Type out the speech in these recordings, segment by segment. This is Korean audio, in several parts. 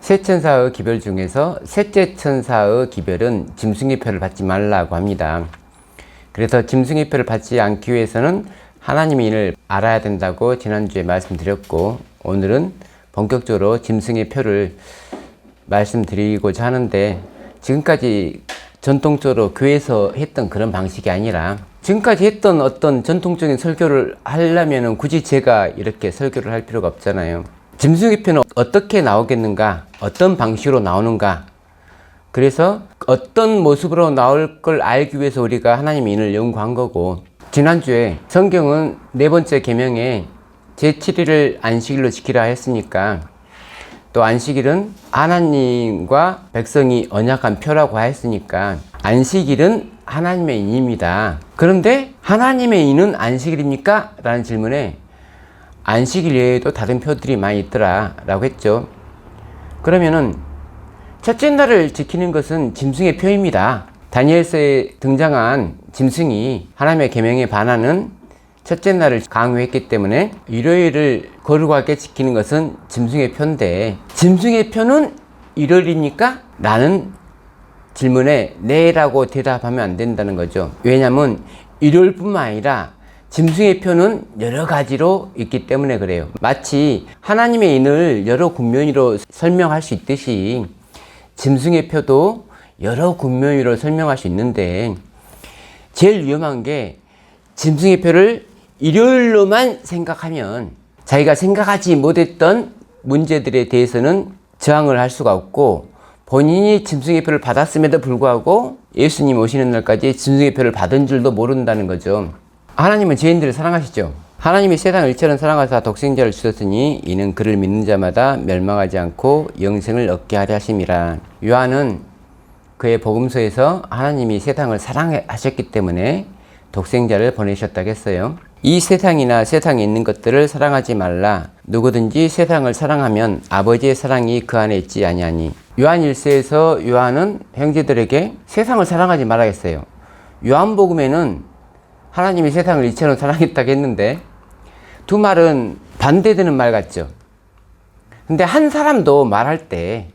세 천사의 기별 중에서 셋째 천사의 기별은 짐승의 표를 받지 말라고 합니다. 그래서 짐승의 표를 받지 않기 위해서는 하나님의 인을 알아야 된다고 지난주에 말씀드렸고, 오늘은 본격적으로 짐승의 표를 말씀드리고자 하는데, 지금까지 전통적으로 교회에서 했던 그런 방식이 아니라 지금까지 했던 어떤 전통적인 설교를 하려면 굳이 제가 이렇게 설교를 할 필요가 없잖아요. 짐승의 표는 어떻게 나오겠는가, 어떤 방식으로 나오는가, 그래서 어떤 모습으로 나올 걸 알기 위해서 우리가 하나님의 인을 연구한 거고, 지난주에 성경은 네 번째 계명에 제7일을 안식일로 지키라 했으니까, 또 안식일은 하나님과 백성이 언약한 표라고 했으니까 안식일은 하나님의 인입니다. 그런데 하나님의 인은 안식일입니까? 라는 질문에 안식일 외에도 다른 표들이 많이 있더라 라고 했죠. 그러면은 첫째 날을 지키는 것은 짐승의 표입니다. 다니엘서에 등장한 짐승이 하나님의 계명에 반하는 첫째 날을 강요했기 때문에 일요일을 거룩하게 지키는 것은 짐승의 표인데, 짐승의 표는 일요일입니까? 라는 질문에 네라고 대답하면 안 된다는 거죠. 왜냐하면 일요일뿐만 아니라 짐승의 표는 여러 가지로 있기 때문에 그래요. 마치 하나님의 인을 여러 군면으로 설명할 수 있듯이 짐승의 표도 여러 군면으로 설명할 수 있는데, 제일 위험한 게 짐승의 표를 일요일로만 생각하면 자기가 생각하지 못했던 문제들에 대해서는 저항을 할 수가 없고, 본인이 짐승의 표를 받았음에도 불구하고 예수님 오시는 날까지 짐승의 표를 받은 줄도 모른다는 거죠. 하나님은 죄인들을 사랑하시죠. 하나님이 세상을 일처럼 사랑하사 독생자를 주셨으니 이는 그를 믿는 자마다 멸망하지 않고 영생을 얻게 하려 하심이라. 요한은 그의 복음서에서 하나님이 세상을 사랑하셨기 때문에 독생자를 보내셨다고 했어요. 이 세상이나 세상에 있는 것들을 사랑하지 말라. 누구든지 세상을 사랑하면 아버지의 사랑이 그 안에 있지 아니하니. 요한 1서에서 요한은 형제들에게 세상을 사랑하지 말라겠어요. 요한복음에는 하나님이 세상을 이처럼 사랑했다고 했는데, 두 말은 반대되는 말 같죠. 근데 한 사람도 말할 때,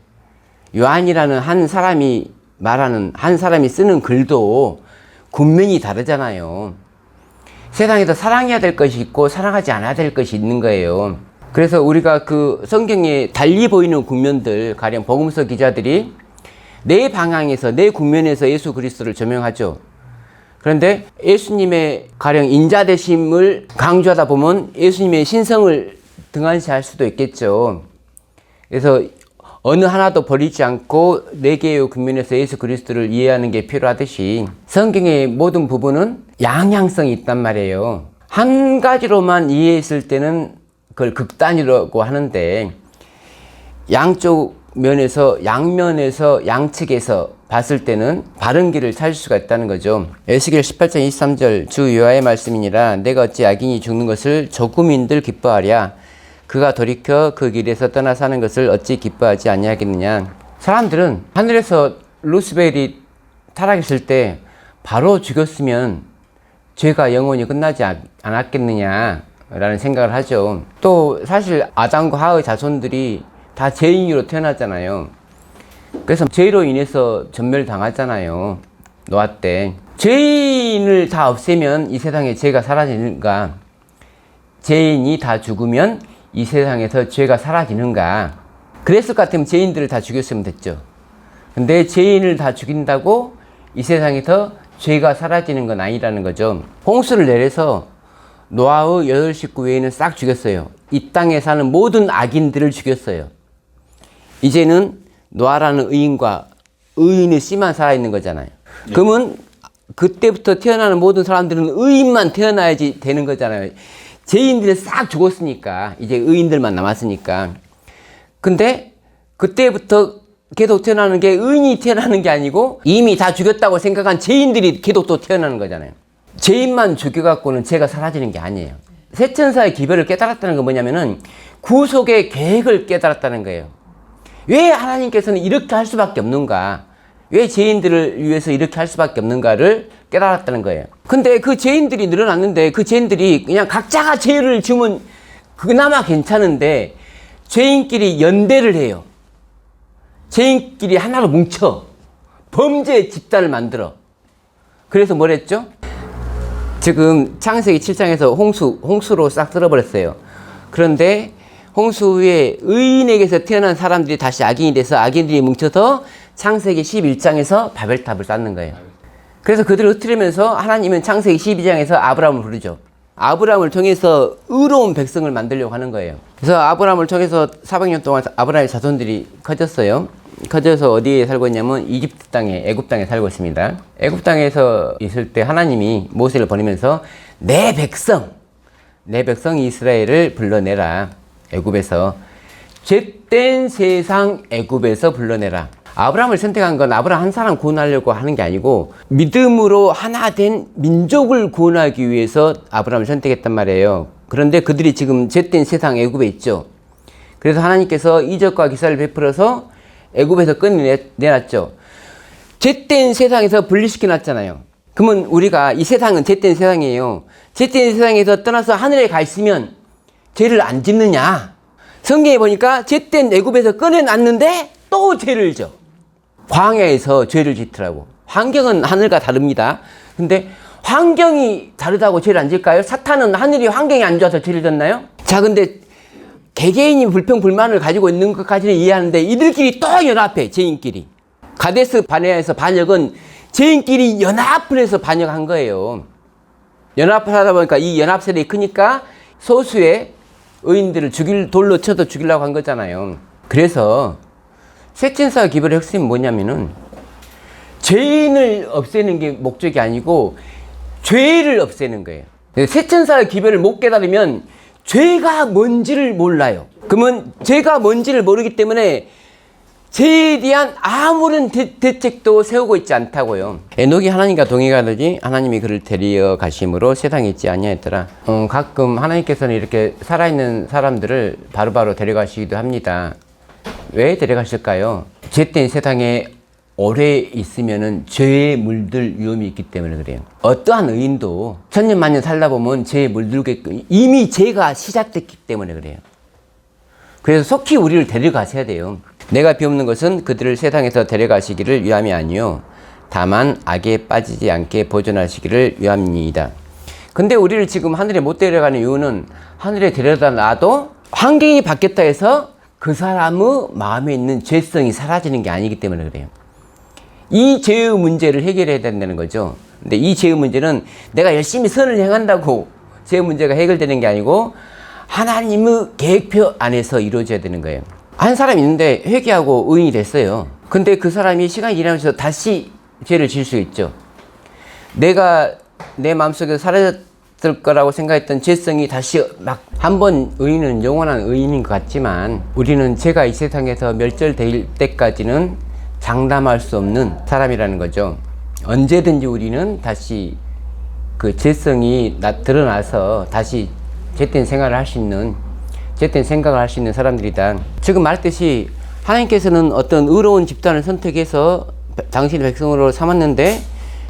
요한이라는 한 사람이 말하는, 한 사람이 쓰는 글도 군면이 다르잖아요. 세상에서 사랑해야 될 것이 있고 사랑하지 않아야 될 것이 있는 거예요. 그래서 우리가 그 성경에 달리 보이는 국면들, 가령 복음서 기자들이 내 방향에서, 내 국면에서 예수 그리스도를 조명하죠. 그런데 예수님의 가령 인자되심을 강조하다 보면 예수님의 신성을 등한시할 수도 있겠죠. 그래서 어느 하나도 버리지 않고 네 개의 국면에서 예수 그리스도를 이해하는 게 필요하듯이 성경의 모든 부분은 양향성이 있단 말이에요. 한 가지로만 이해했을 때는 그걸 극단이라고 하는데, 양쪽 면에서, 양면에서, 양측에서 봤을 때는 바른 길을 찾을 수가 있다는 거죠. 에스겔 18장 23절 주 여호와의 말씀이니라. 내가 어찌 악인이 죽는 것을 조금인들 기뻐하랴. 그가 돌이켜 그 길에서 떠나 사는 것을 어찌 기뻐하지 아니하겠느냐. 사람들은 하늘에서 루스벨이 타락했을 때 바로 죽였으면 죄가 영원히 끝나지 않았겠느냐 라는 생각을 하죠. 또 사실 아담과 하의 자손들이 다 죄인으로 태어났잖아요. 그래서 죄로 인해서 전멸당하잖아요. 노아 때. 죄인을 다 없애면 이 세상에 죄가 사라지는가? 죄인이 다 죽으면 이 세상에서 죄가 사라지는가? 그랬을 것 같으면 죄인들을 다 죽였으면 됐죠. 근데 죄인을 다 죽인다고 이 세상에서 죄가 사라지는 건 아니라는 거죠. 홍수를 내려서 노아의 8식구 외에는 싹 죽였어요. 이 땅에 사는 모든 악인들을 죽였어요. 이제는 노아라는 의인과 의인의 씨만 살아있는 거잖아요. 네. 그러면 그때부터 태어나는 모든 사람들은 의인만 태어나야지 되는 거잖아요. 죄인들은 싹 죽었으니까 이제 의인들만 남았으니까. 근데 그때부터 계속 태어나는 게 의인이 태어나는 게 아니고 이미 다 죽였다고 생각한 죄인들이 계속 또 태어나는 거잖아요. 죄인만 죽여갖고는 죄가 사라지는 게 아니에요. 세 천사의 기별을 깨달았다는 건 뭐냐면은 구속의 계획을 깨달았다는 거예요. 왜 하나님께서는 이렇게 할 수밖에 없는가? 왜 죄인들을 위해서 이렇게 할 수밖에 없는가를 깨달았다는 거예요. 근데 그 죄인들이 늘어났는데 그 죄인들이 그냥 각자가 죄를 지으면 그나마 괜찮은데 죄인끼리 연대를 해요. 죄인끼리 하나로 뭉쳐 범죄 집단을 만들어. 그래서 뭘 했죠? 지금 창세기 7장에서 홍수로 싹 쓸어버렸어요. 그런데 홍수 후에 의인에게서 태어난 사람들이 다시 악인이 돼서 악인들이 뭉쳐서 창세기 11장에서 바벨탑을 쌓는 거예요. 그래서 그들을 흩트리면서 하나님은 창세기 12장에서 아브라함을 부르죠. 아브라함을 통해서 의로운 백성을 만들려고 하는 거예요. 그래서 아브라함을 통해서 400년 동안 아브라함의 자손들이 커졌어요. 커져서 어디에 살고 있냐면 이집트 땅에, 애굽 땅에 살고 있습니다. 애굽 땅에서 있을 때 하나님이 모세를 보내면서 내 백성 이스라엘을 불러내라. 애굽에서 죄된 세상 애굽에서 불러내라. 아브라함을 선택한 건 아브라함 한 사람 구원하려고 하는 게 아니고 믿음으로 하나 된 민족을 구원하기 위해서 아브라함을 선택했단 말이에요. 그런데 그들이 지금 죄된 세상 애굽에 있죠. 그래서 하나님께서 이적과 기사를 베풀어서 애굽에서 꺼내놨죠. 죄된 세상에서 분리시켜 놨잖아요. 그러면 우리가 이 세상은 죄된 세상이에요. 죄된 세상에서 떠나서 하늘에 가 있으면 죄를 안 짓느냐? 성경에 보니까 죄된 애굽에서 꺼내놨는데 또 죄를 져. 광야에서 죄를 짓더라고. 환경은 하늘과 다릅니다. 근데 환경이 다르다고 죄를 안 질까요? 사탄은 하늘이 환경이 안 좋아서 죄를 졌나요? 자, 근데 개개인이 불평, 불만을 가지고 있는 것까지는 이해하는데 이들끼리 또 연합해, 죄인끼리. 가데스 바네아에서 반역은 죄인끼리 연합을 해서 반역한 거예요. 연합을 하다 보니까 이 연합 세력이 크니까 소수의 의인들을 돌로 쳐서 죽이려고 한 거잖아요. 그래서 셋째사 기별의 핵심은 뭐냐면은 죄인을 없애는 게 목적이 아니고 죄를 없애는 거예요. 셋째사 기별을 못 깨달으면 죄가 뭔지를 몰라요. 그러면 죄가 뭔지를 모르기 때문에 죄에 대한 아무런 대책도 세우고 있지 않다고요. 에녹이 하나님과 동행하더니 하나님이 그를 데리어 가심으로 세상에 있지 아니하였더라. 가끔 하나님께서는 이렇게 살아있는 사람들을 바로바로 데려가시기도 합니다. 왜 데려가실까요? 죄된 세상에 오래 있으면은 죄에 물들 위험이 있기 때문에 그래요. 어떠한 의인도 천년만년 살다 보면 죄에 물들겠고 이미 죄가 시작됐기 때문에 그래요. 그래서 속히 우리를 데려가셔야 돼요. 내가 비옵는 것은 그들을 세상에서 데려가시기를 위함이 아니요 다만 악에 빠지지 않게 보존하시기를 위함이니이다. 근데 우리를 지금 하늘에 못 데려가는 이유는 하늘에 데려다 놔도 환경이 바뀌었다 해서 그 사람의 마음에 있는 죄성이 사라지는 게 아니기 때문에 그래요. 이 죄의 문제를 해결해야 된다는 거죠. 근데 이 죄의 문제는 내가 열심히 선을 행한다고 죄의 문제가 해결되는 게 아니고 하나님의 계획표 안에서 이루어져야 되는 거예요. 한 사람이 있는데 회개하고 의인이 됐어요. 근데 그 사람이 시간이 지나면서 다시 죄를 지을 수 있죠. 내가 내 마음속에 사라졌을 거라고 생각했던 죄성이 다시 막 한 번 의인은 영원한 의인인 것 같지만 우리는 죄가 이 세상에서 멸절될 때까지는 장담할 수 없는 사람이라는 거죠. 언제든지 우리는 다시 그 죄성이 드러나서 다시 죄된 생활을 할 수 있는, 죄된 생각을 할 수 있는 사람들이다. 지금 말했듯이 하나님께서는 어떤 의로운 집단을 선택해서 당신의 백성으로 삼았는데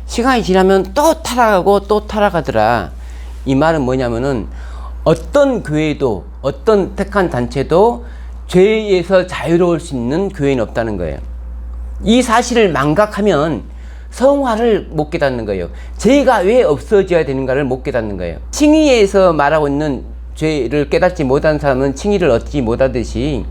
시간이 지나면 또 타락하고 또 타락하더라. 이 말은 뭐냐면은 어떤 교회도 어떤 택한 단체도 죄에서 자유로울 수 있는 교회는 없다는 거예요. 이 사실을 망각하면 성화를 못 깨닫는 거예요. 죄가 왜 없어져야 되는가를 못 깨닫는 거예요. 칭의에서 말하고 있는 죄를 깨닫지 못한 사람은 칭의를 얻지 못하듯이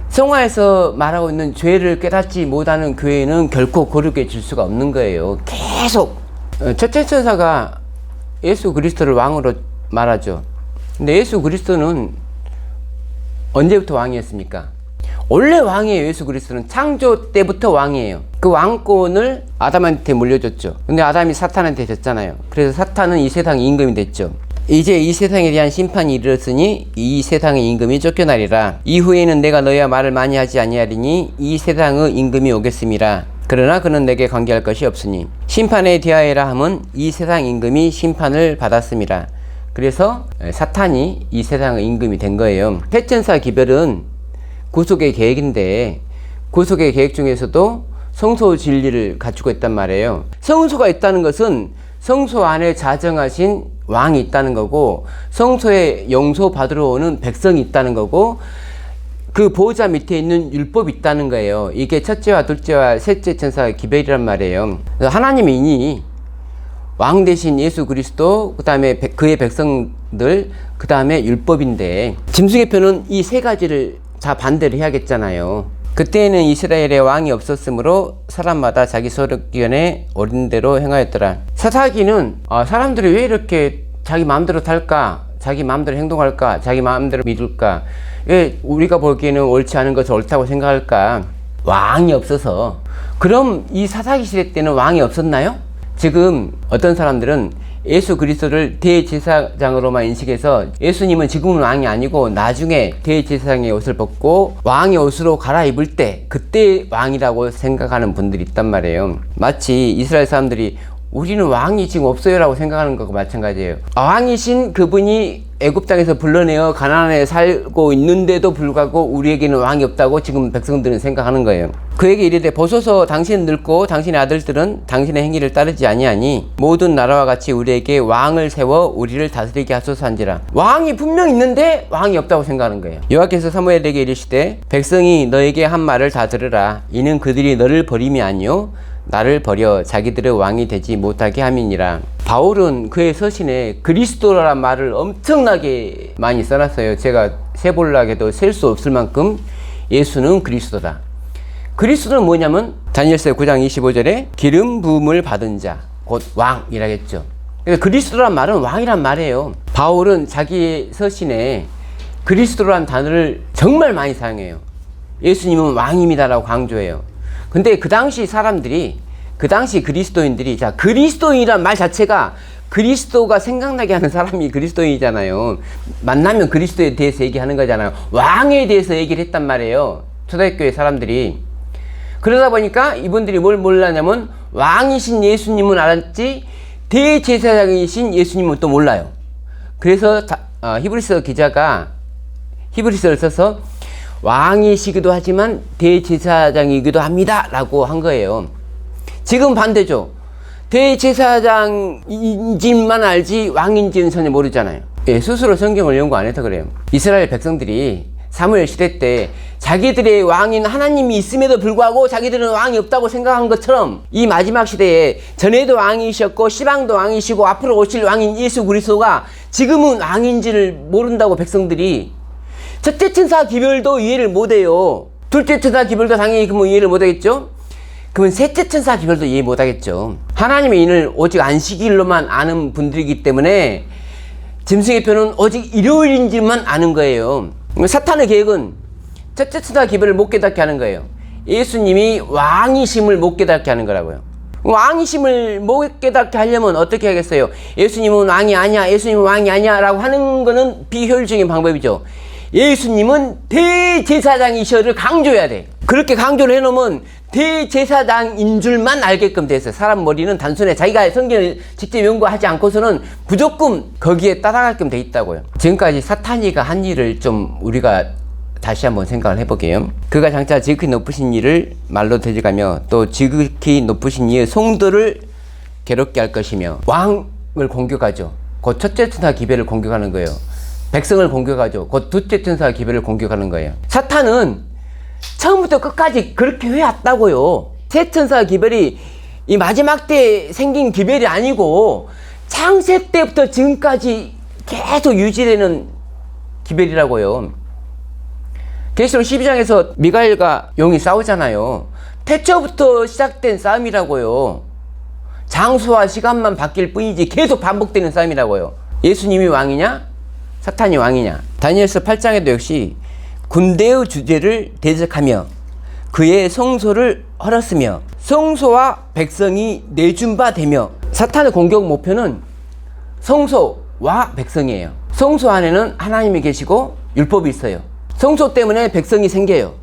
성화에서 말하고 있는 죄를 깨닫지 못하는 교회는 결코 거룩해질 수가 없는 거예요. 계속 첫째 천사가 예수 그리스도를 왕으로 말하죠. 근데 예수 그리스도는 언제부터 왕이었습니까? 원래 왕이에요. 예수 그리스도는 창조 때부터 왕이에요. 그 왕권을 아담한테 물려줬죠. 근데 아담이 사탄한테 졌잖아요. 그래서 사탄은 이 세상의 임금이 됐죠. 이제 이 세상에 대한 심판이 이르렀으니 이 세상의 임금이 쫓겨나리라. 이후에는 내가 너희와 말을 많이 하지 아니하리니 이 세상의 임금이 오겠음이라. 그러나 그는 내게 관계할 것이 없으니 심판에 대하여라 함은 이 세상 임금이 심판을 받았음이라. 그래서 사탄이 이 세상의 임금이 된 거예요. 태천사 기별은 구속의 계획인데 구속의 계획 중에서도 성소 진리를 갖추고 있단 말이에요. 성소가 있다는 것은 성소 안에 자정하신 왕이 있다는 거고 성소에 용서 받으러 오는 백성이 있다는 거고 그 보호자 밑에 있는 율법이 있다는 거예요. 이게 첫째와 둘째와 셋째 천사 기별이란 말이에요. 하나님이니 왕 대신 예수 그리스도, 그 다음에 그의 백성들, 그 다음에 율법인데, 짐승의 표는 이 세 가지를 다 반대로 해야겠잖아요. 그때에는 이스라엘에 왕이 없었으므로 사람마다 자기 소견에 옳은 대로 행하였더라. 사사기는 사람들이 왜 이렇게 자기 마음대로 살까, 자기 마음대로 행동할까, 자기 마음대로 믿을까, 왜 우리가 보기에는 옳지 않은 것을 옳다고 생각할까? 왕이 없어서. 그럼 이 사사기 시대 때는 왕이 없었나요? 지금 어떤 사람들은 예수 그리스도를 대제사장으로만 인식해서 예수님은 지금은 왕이 아니고 나중에 대제사장의 옷을 벗고 왕의 옷으로 갈아입을 때 그때 왕이라고 생각하는 분들이 있단 말이에요. 마치 이스라엘 사람들이 우리는 왕이 지금 없어요 라고 생각하는 것과 마찬가지예요. 왕이신 그분이 애굽 땅에서 불러내어 가나안에 살고 있는데도 불구하고 우리에게는 왕이 없다고 지금 백성들은 생각하는 거예요. 그에게 이르되 보소서 당신은 늙고 당신의 아들들은 당신의 행위를 따르지 아니하니 모든 나라와 같이 우리에게 왕을 세워 우리를 다스리게 하소서 한지라. 왕이 분명 있는데 왕이 없다고 생각하는 거예요. 여호와께서 사무엘에게 이르시되 백성이 너에게 한 말을 다 들으라. 이는 그들이 너를 버림이 아니요 나를 버려 자기들의 왕이 되지 못하게 함이니라. 바울은 그의 서신에 그리스도라는 말을 엄청나게 많이 써놨어요. 제가 세볼락에도 셀 수 없을 만큼 예수는 그리스도다. 그리스도는 뭐냐면 다니엘서 9장 25절에 기름 부음을 받은 자, 곧 왕이라겠죠. 그래서 그리스도란 말은 왕이란 말이에요. 바울은 자기 서신에 그리스도란 단어를 정말 많이 사용해요. 예수님은 왕입니다라고 강조해요. 근데 그 당시 사람들이, 그 당시 그리스도인들이, 자, 그리스도인이란 말 자체가 그리스도가 생각나게 하는 사람이 그리스도인이잖아요. 만나면 그리스도에 대해서 얘기하는 거잖아요. 왕에 대해서 얘기를 했단 말이에요. 초대교회 사람들이. 그러다 보니까 이분들이 뭘 몰랐냐면 왕이신 예수님은 알았지 대제사장이신 예수님은 또 몰라요. 그래서 히브리서 기자가 히브리서를 써서 왕이시기도 하지만 대제사장이기도 합니다 라고 한 거예요. 지금 반대죠. 대제사장인지만 알지 왕인지는 전혀 모르잖아요. 예, 스스로 성경을 연구 안 해서 그래요. 이스라엘 백성들이 사무엘 시대 때 자기들의 왕인 하나님이 있음에도 불구하고 자기들은 왕이 없다고 생각한 것처럼 이 마지막 시대에 전에도 왕이셨고 시방도 왕이시고 앞으로 오실 왕인 예수 그리스도가 지금은 왕인지를 모른다고 백성들이 첫째 천사 기별도 이해를 못해요. 둘째 천사 기별도 당연히 그러면 이해를 못하겠죠. 그러면 셋째 천사 기별도 이해 못하겠죠. 하나님의 인을 오직 안식일로만 아는 분들이기 때문에 짐승의 표는 오직 일요일인지만 아는 거예요. 사탄의 계획은 첫째 천사 기별을 못 깨닫게 하는 거예요. 예수님이 왕이심을 못 깨닫게 하는 거라고요. 왕이심을 못 깨닫게 하려면 어떻게 하겠어요? 예수님은 왕이 아니야, 예수님은 왕이 아니야 라고 하는 거는 비효율적인 방법이죠. 예수님은 대제사장이셔를 강조해야 돼. 그렇게 강조를 해놓으면 대제사장인 줄만 알게끔 돼 있어요. 사람 머리는 단순해. 자기가 성경을 직접 연구하지 않고서는 무조건 거기에 따라가게끔 돼 있다고요. 지금까지 사탄이가 한 일을 좀 우리가 다시 한번 생각을 해보게요. 그가 장차 지극히 높으신 이를 말로 대적하며 또 지극히 높으신 이의 성도를 괴롭게 할 것이며 왕을 공격하죠. 곧 첫째 천사 기별을 공격하는 거예요. 백성을 공격하죠. 곧 둘째 천사 기별을 공격하는 거예요. 사탄은 처음부터 끝까지 그렇게 해왔다고요. 세 천사 기별이 이 마지막 때 생긴 기별이 아니고 창세 때부터 지금까지 계속 유지되는 기별이라고요. 계시록 12장에서 미가엘과 용이 싸우잖아요. 태초부터 시작된 싸움이라고요. 장소와 시간만 바뀔 뿐이지 계속 반복되는 싸움이라고요. 예수님이 왕이냐? 사탄이 왕이냐? 다니엘서 8장에도 역시 군대의 주제를 대적하며 그의 성소를 헐었으며 성소와 백성이 내준 바 되며 사탄의 공격 목표는 성소와 백성이에요. 성소 안에는 하나님이 계시고 율법이 있어요. 성소 때문에 백성이 생겨요.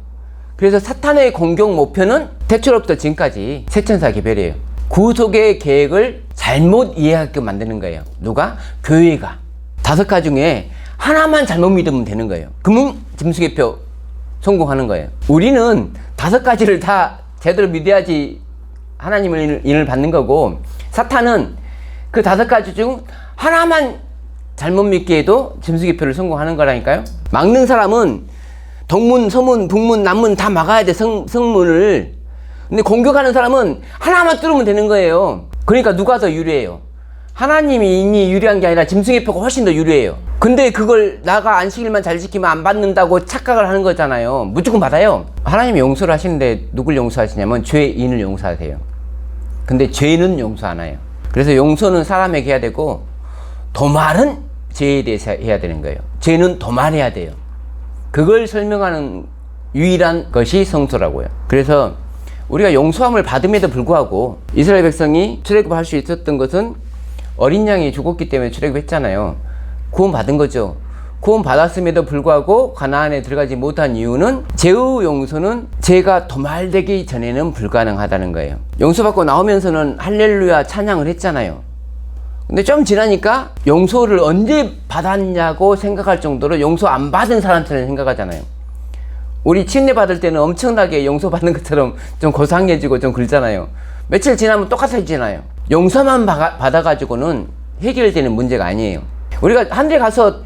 그래서 사탄의 공격 목표는 태초로부터 지금까지 세천사 기별이에요. 구속의 계획을 잘못 이해하게끔 만드는 거예요. 누가? 교회가. 5가지 중에 하나만 잘못 믿으면 되는 거예요. 그러면 짐승의 표 성공하는 거예요. 우리는 5가지를 다 제대로 믿어야지 하나님의 인을 받는 거고, 사탄은 그 5가지 중 하나만 잘못 믿게 해도 짐승의 표를 성공하는 거라니까요. 막는 사람은 동문, 서문, 북문, 남문 다 막아야 돼, 성문을. 근데 공격하는 사람은 하나만 뚫으면 되는 거예요. 그러니까 누가 더 유리해요? 하나님이 이미 유리한 게 아니라 짐승의 표가 훨씬 더 유리해요. 근데 그걸 나가 안식일만 잘 지키면 안 받는다고 착각을 하는 거잖아요. 무조건 받아요. 하나님이 용서를 하시는데 누굴 용서하시냐면 죄인을 용서하세요. 근데 죄는 용서 안 해요. 그래서 용서는 사람에게 해야 되고 도말은 죄에 대해서 해야 되는 거예요. 죄는 도말해야 돼요. 그걸 설명하는 유일한 것이 성소라고요. 그래서 우리가 용서함을 받음에도 불구하고 이스라엘 백성이 출애굽할 수 있었던 것은 어린 양이 죽었기 때문에 출애굽했잖아요. 구원 받은 거죠. 구원 받았음에도 불구하고 가나안에 들어가지 못한 이유는 죄의 용서는 죄가 도말되기 전에는 불가능하다는 거예요. 용서받고 나오면서는 할렐루야 찬양을 했잖아요. 근데 좀 지나니까 용서를 언제 받았냐고 생각할 정도로 용서 안 받은 사람처럼 생각하잖아요. 우리 침례 받을 때는 엄청나게 용서받는 것처럼 좀 고상해지고 좀 그러잖아요. 며칠 지나면 똑같아지잖아요. 용서만 받아가지고는 해결되는 문제가 아니에요. 우리가 하늘에 가서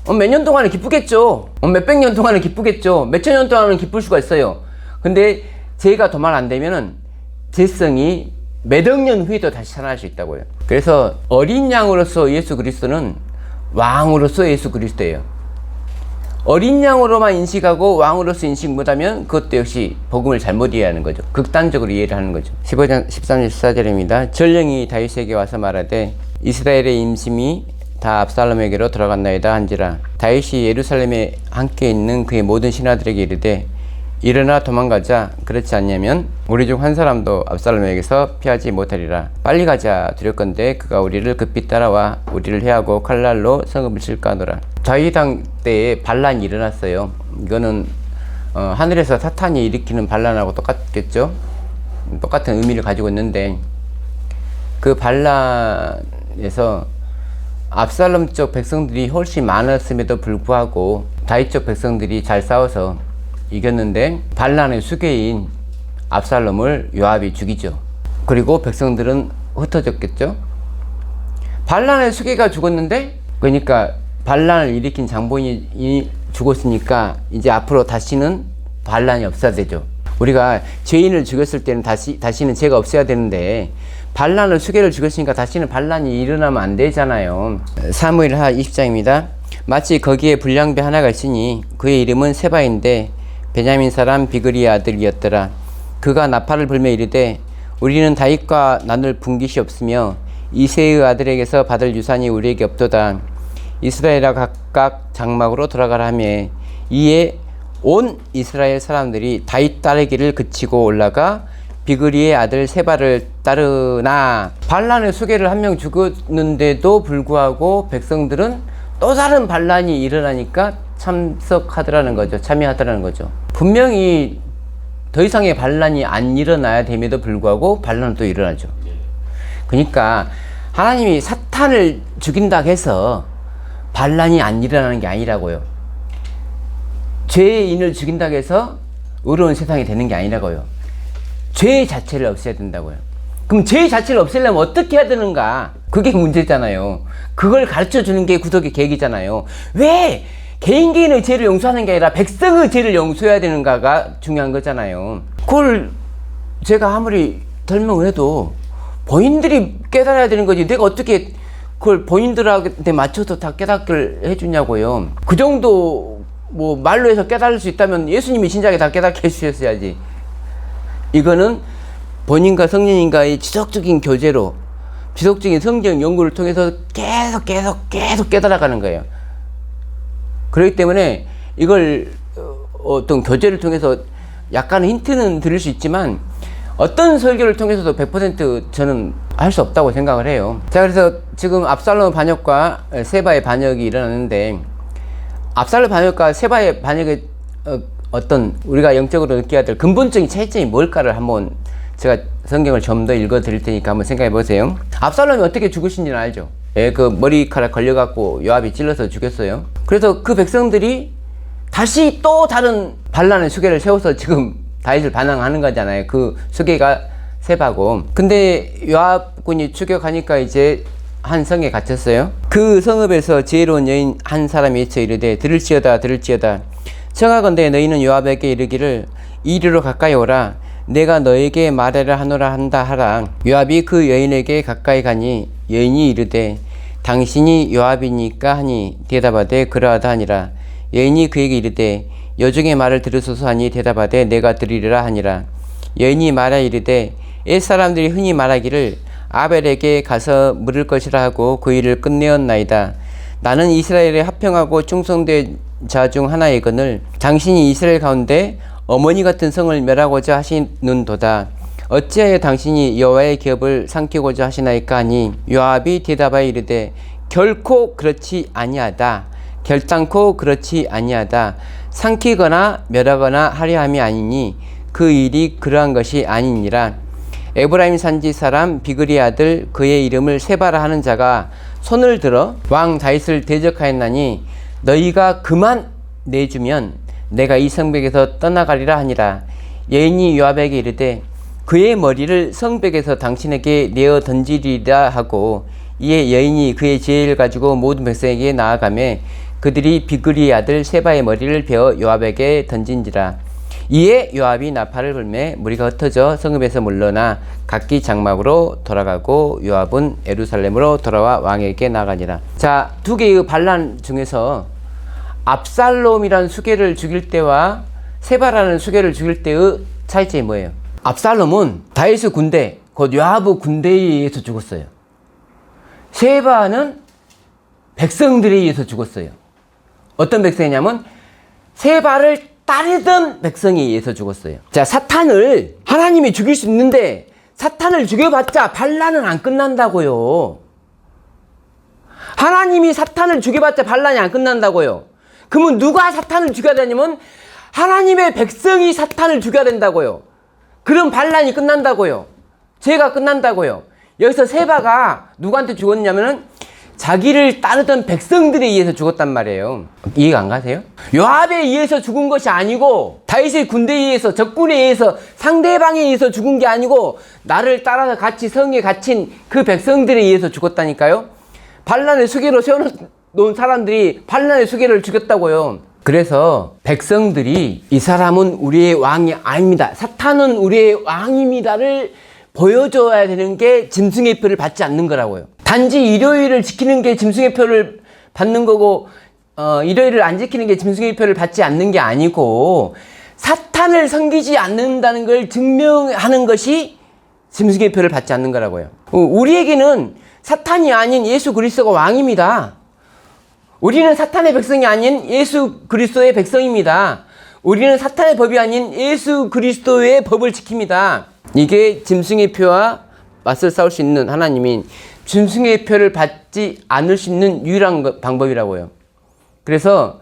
몇 년 동안은 기쁘겠죠. 몇백 년 동안은 기쁘겠죠. 몇천 년 동안은 기쁠 수가 있어요. 근데 죄가 도말 안 되면은 죄성이 몇억 년 후에도 다시 살아날 수 있다고요. 그래서 어린 양으로서 예수 그리스도는 왕으로서 예수 그리스도예요. 어린 양으로만 인식하고 왕으로서 인식 못하면 그것도 역시 복음을 잘못 이해하는 거죠. 극단적으로 이해를 하는 거죠. 15장 13절 14절입니다. 전령이 다윗에게 와서 말하되 이스라엘의 임심이 다 압살롬에게로 돌아갔나이다 한지라. 다윗이 예루살렘에 함께 있는 그의 모든 신하들에게 이르되 일어나 도망가자. 그렇지 않냐면 우리 중 한 사람도 압살롬에게서 피하지 못하리라. 빨리 가자. 두렵건대 그가 우리를 급히 따라와 우리를 해하고 칼날로 성읍을 칠까 하노라. 다윗 왕 때에 반란이 일어났어요. 이거는 하늘에서 사탄이 일으키는 반란하고 똑같겠죠. 똑같은 의미를 가지고 있는데 그 반란에서 압살롬 쪽 백성들이 훨씬 많았음에도 불구하고 다윗 쪽 백성들이 잘 싸워서 이겼는데 반란의 수괴인 압살롬을 요압이 죽이죠. 그리고 백성들은 흩어졌겠죠. 반란의 수괴가 죽었는데 그러니까 반란을 일으킨 장본인이 죽었으니까 이제 앞으로 다시는 반란이 없어야 되죠. 우리가 죄인을 죽였을 때는 다시는 죄가 없어야 되는데 반란을 수괴를 죽였으니까 다시는 반란이 일어나면 안 되잖아요. 사무엘하 20장입니다. 마치 거기에 불량배 하나가 있으니 그의 이름은 세바인데 베냐민 사람 비그리의 아들이었더라. 그가 나팔을 불며 이르되 우리는 다윗과 나눌 분깃이 없으며 이새의 아들에게서 받을 유산이 우리에게 없도다. 이스라엘아 각각 장막으로 돌아가라 하며 이에 온 이스라엘 사람들이 다윗 따르기를 그치고 올라가 비그리의 아들 세바를 따르나. 반란의 수괴를 한 명 죽었는데도 불구하고 백성들은 또 다른 반란이 일어나니까 참석하더라는 거죠. 참여하더라는 거죠. 분명히 더 이상의 반란이 안 일어나야 됨에도 불구하고 반란은 또 일어나죠. 그러니까 하나님이 사탄을 죽인다 해서 반란이 안 일어나는 게 아니라고요. 죄인을 죽인다 해서 의로운 세상이 되는 게 아니라고요. 죄 자체를 없애야 된다고요. 그럼 죄 자체를 없애려면 어떻게 해야 되는가? 그게 문제잖아요. 그걸 가르쳐 주는 게 구속의 계획이잖아요. 왜 개인의 죄를 용서하는 게 아니라 백성의 죄를 용서해야 되는가가 중요한 거잖아요. 그걸 제가 아무리 설명을 해도 본인들이 깨달아야 되는 거지 내가 어떻게 그걸 본인들한테 맞춰서 다 깨닫게 해주냐고요. 그 정도 뭐 말로 해서 깨달을 수 있다면 예수님이 진작에 다 깨닫게 해주셨어야지. 이거는 본인과 성령님과의 지속적인 교제로 지속적인 성경 연구를 통해서 계속 깨달아가는 거예요. 그렇기 때문에 이걸 어떤 교제를 통해서 약간의 힌트는 드릴 수 있지만 어떤 설교를 통해서도 100% 저는 할 수 없다고 생각을 해요. 자, 그래서 지금 압살롬 반역과 세바의 반역이 일어났는데 압살롬 반역과 세바의 반역의 어떤 우리가 영적으로 느껴야 될 근본적인 차이점이 뭘까를 한번 제가 성경을 좀 더 읽어 드릴 테니까 한번 생각해 보세요. 압살롬이 어떻게 죽으신지는 알죠? 예, 그 머리카락 걸려갖고 요압이 찔러서 죽였어요. 그래서 그 백성들이 다시 또 다른 반란의 수괴를 세워서 지금 다윗을 반항하는 거잖아요. 그 수괴가 세바고. 근데 요압군이 추격하니까 이제 한 성에 갇혔어요. 그 성읍에서 지혜로운 여인 한 사람이 외쳐 이르되 들을지어다 청하건대 너희는 요압에게 이르기를 이리로 가까이 오라. 내가 너에게 말하려 하노라 한다 하라. 요압이 그 여인에게 가까이 가니 여인이 이르되 당신이 요압이니까 하니 대답하되 그러하다 하니라. 여인이 그에게 이르되 여종의 말을 들으소서 하니 대답하되 내가 들으리라 하니라. 여인이 말하 이르되 옛사람들이 흔히 말하기를 아벨에게 가서 물을 것이라 하고 그 일을 끝내었나이다. 나는 이스라엘에 합평하고 충성된 자 중 하나이거늘 당신이 이스라엘 가운데 어머니 같은 성을 멸하고자 하시는도다. 어찌하여 당신이 여호와의 기업을 삼키고자 하시나이까 하니 요압이 대답하여 이르되 결코 그렇지 아니하다. 결단코 그렇지 아니하다. 삼키거나 멸하거나 하려 함이 아니니 그 일이 그러한 것이 아니니라. 에브라임 산지 사람 비그리 아들 그의 이름을 세바라 하는 자가 손을 들어 왕 다윗을 대적하였나니 너희가 그만 내주면 내가 이 성벽에서 떠나가리라 하니라. 여인이 요압에게 이르되 그의 머리를 성벽에서 당신에게 내어 던지리라 하고 이에 여인이 그의 지혜를 가지고 모든 백성에게 나아가매 그들이 비그리 아들 세바의 머리를 베어 요압에게 던진지라. 이에 요압이 나팔을 불매 무리가 흩어져 성읍에서 물러나 각기 장막으로 돌아가고 요압은 예루살렘으로 돌아와 왕에게 나가니라. 자, 두 개의 반란 중에서 압살롬이라는 수계를 죽일 때와 세바라는 수계를 죽일 때의 차이점이 뭐예요? 압살롬은 다윗의 군대, 곧 요압의 군대에 의해서 죽었어요. 세바는 백성들에 의해서 죽었어요. 어떤 백성이냐면 세바를 따르던 백성에 의해서 죽었어요. 자, 사탄을 하나님이 죽일 수 있는데 사탄을 죽여봤자 반란은 안 끝난다고요. 하나님이 사탄을 죽여봤자 반란이 안 끝난다고요. 그러면 누가 사탄을 죽여야 되냐면 하나님의 백성이 사탄을 죽여야 된다고요. 그럼 반란이 끝난다고요. 죄가 끝난다고요. 여기서 세바가 누구한테 죽었냐면은 자기를 따르던 백성들에 의해서 죽었단 말이에요. 이해가 안 가세요? 요압에 의해서 죽은 것이 아니고 다윗의 군대에 의해서, 적군에 의해서, 상대방에 의해서 죽은 게 아니고 나를 따라서 같이 성에 갇힌 그 백성들에 의해서 죽었다니까요. 반란의 수계로 세워놓은 사람들이 반란의 수계를 죽였다고요. 그래서 백성들이 이 사람은 우리의 왕이 아닙니다, 사탄은 우리의 왕입니다를 보여줘야 되는 게 짐승의 표를 받지 않는 거라고요. 단지 일요일을 지키는 게 짐승의 표를 받는 거고 일요일을 안 지키는 게 짐승의 표를 받지 않는 게 아니고 사탄을 섬기지 않는다는 걸 증명하는 것이 짐승의 표를 받지 않는 거라고요. 우리에게는 사탄이 아닌 예수 그리스도가 왕입니다. 우리는 사탄의 백성이 아닌 예수 그리스도의 백성입니다. 우리는 사탄의 법이 아닌 예수 그리스도의 법을 지킵니다. 이게 짐승의 표와 맞서 싸울 수 있는 하나님인 짐승의 표를 받지 않을 수 있는 유일한 방법이라고요. 그래서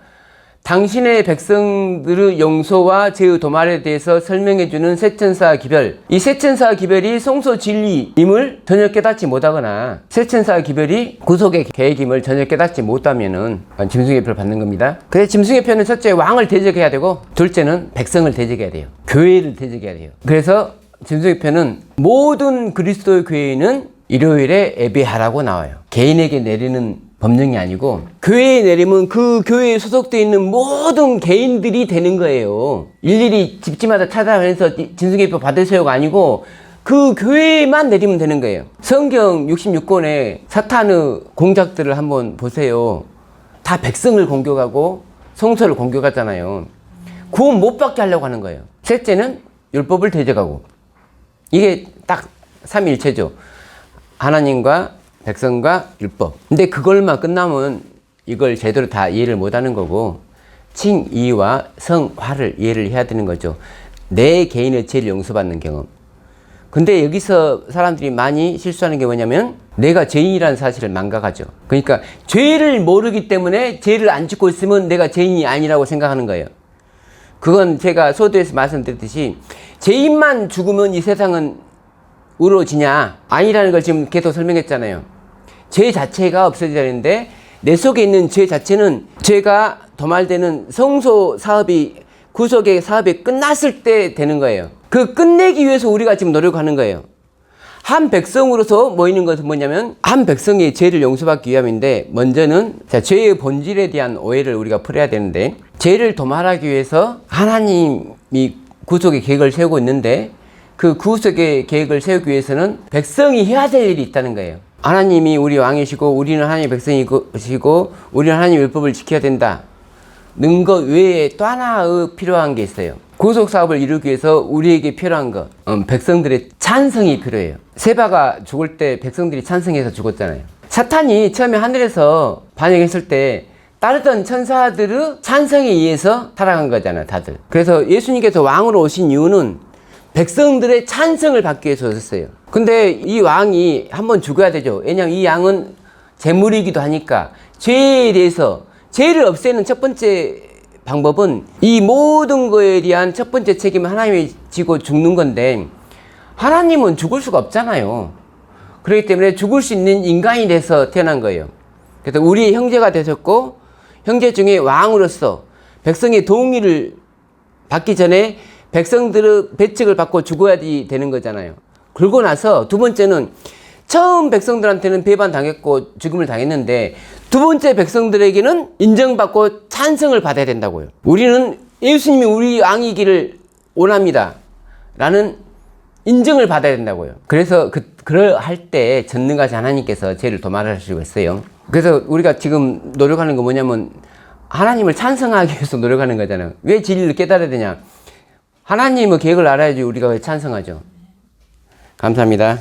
당신의 백성들의 용서와 죄의 도말에 대해서 설명해주는 세천사 기별, 이 세천사 기별이 성소 진리임을 전혀 깨닫지 못하거나 세천사 기별이 구속의 계획임을 전혀 깨닫지 못하면은 짐승의 표를 받는 겁니다. 그래서 짐승의 표는 첫째 왕을 대적해야 되고 둘째는 백성을 대적해야 돼요. 교회를 대적해야 돼요. 그래서 짐승의 표는 모든 그리스도의 교회는 일요일에 예배하라고 나와요. 개인에게 내리는 법령이 아니고 교회에 내리면 그 교회에 소속되어 있는 모든 개인들이 되는 거예요. 일일이 집집마다 찾아가면서 짐승의 표 받으세요가 아니고 그 교회만 내리면 되는 거예요. 성경 66권의 사탄의 공작들을 한번 보세요. 다 백성을 공격하고 성소를 공격하잖아요. 구원 못 받게 하려고 하는 거예요. 셋째는 율법을 대적하고, 이게 딱 삼위일체죠. 하나님과 백성과 율법. 근데 그걸만 끝나면 이걸 제대로 다 이해를 못하는 거고 칭의와 성화를 이해를 해야 되는 거죠. 내 개인의 죄를 용서받는 경험. 근데 여기서 사람들이 많이 실수하는 게 뭐냐면 내가 죄인이라는 사실을 망각하죠. 그러니까 죄를 모르기 때문에 죄를 안 짓고 있으면 내가 죄인이 아니라고 생각하는 거예요. 그건 제가 소도에서 말씀드렸듯이 죄인만 죽으면 이 세상은 우러지냐? 아니라는 걸 지금 계속 설명했잖아요. 죄 자체가 없어져야 되는데 내 속에 있는 죄 자체는 죄가 도말되는 성소 사업이, 구속의 사업이 끝났을 때 되는 거예요. 그 끝내기 위해서 우리가 지금 노력하는 거예요. 한 백성으로서 모이는 것은 뭐냐면 한 백성의 죄를 용서받기 위함인데 먼저는 죄의 본질에 대한 오해를 우리가 풀어야 되는데 죄를 도말하기 위해서 하나님이 구속의 계획을 세우고 있는데 그 구속의 계획을 세우기 위해서는 백성이 해야 될 일이 있다는 거예요. 하나님이 우리 왕이시고 우리는 하나님의 백성이시고 우리는 하나님의 율법을 지켜야 된다. 는 것 외에 또 하나의 필요한 게 있어요. 구속 사업을 이루기 위해서 우리에게 필요한 것, 백성들의 찬성이 필요해요. 세바가 죽을 때 백성들이 찬성해서 죽었잖아요. 사탄이 처음에 하늘에서 반역했을 때 따르던 천사들의 찬성에 의해서 살아간 거잖아요, 다들. 그래서 예수님께서 왕으로 오신 이유는 백성들의 찬성을 받기 위해서 오셨어요. 근데 이 왕이 한번 죽어야 되죠. 왜냐하면 이 양은 재물이기도 하니까. 죄에 대해서, 죄를 없애는 첫 번째 방법은 이 모든 거에 대한 첫 번째 책임을 하나님이 지고 죽는 건데, 하나님은 죽을 수가 없잖아요. 그렇기 때문에 죽을 수 있는 인간이 돼서 태어난 거예요. 그래서 우리의 형제가 되셨고, 형제 중에 왕으로서 백성의 동의를 받기 전에 백성들의 배척을 받고 죽어야 되는 거잖아요. 그러고 나서 두 번째는 처음 백성들한테는 배반당했고 죽음을 당했는데 두 번째 백성들에게는 인정받고 찬성을 받아야 된다고요. 우리는 예수님이 우리 왕이기를 원합니다. 라는 인정을 받아야 된다고요. 그래서 그럴 때 전능하신 하나님께서 죄를 도말하시고 있어요. 그래서 우리가 지금 노력하는 거 뭐냐면 하나님을 찬성하기 위해서 노력하는 거잖아요. 왜 진리를 깨달아야 되냐? 하나님의 계획을 알아야지 우리가 왜 찬성하죠. 감사합니다.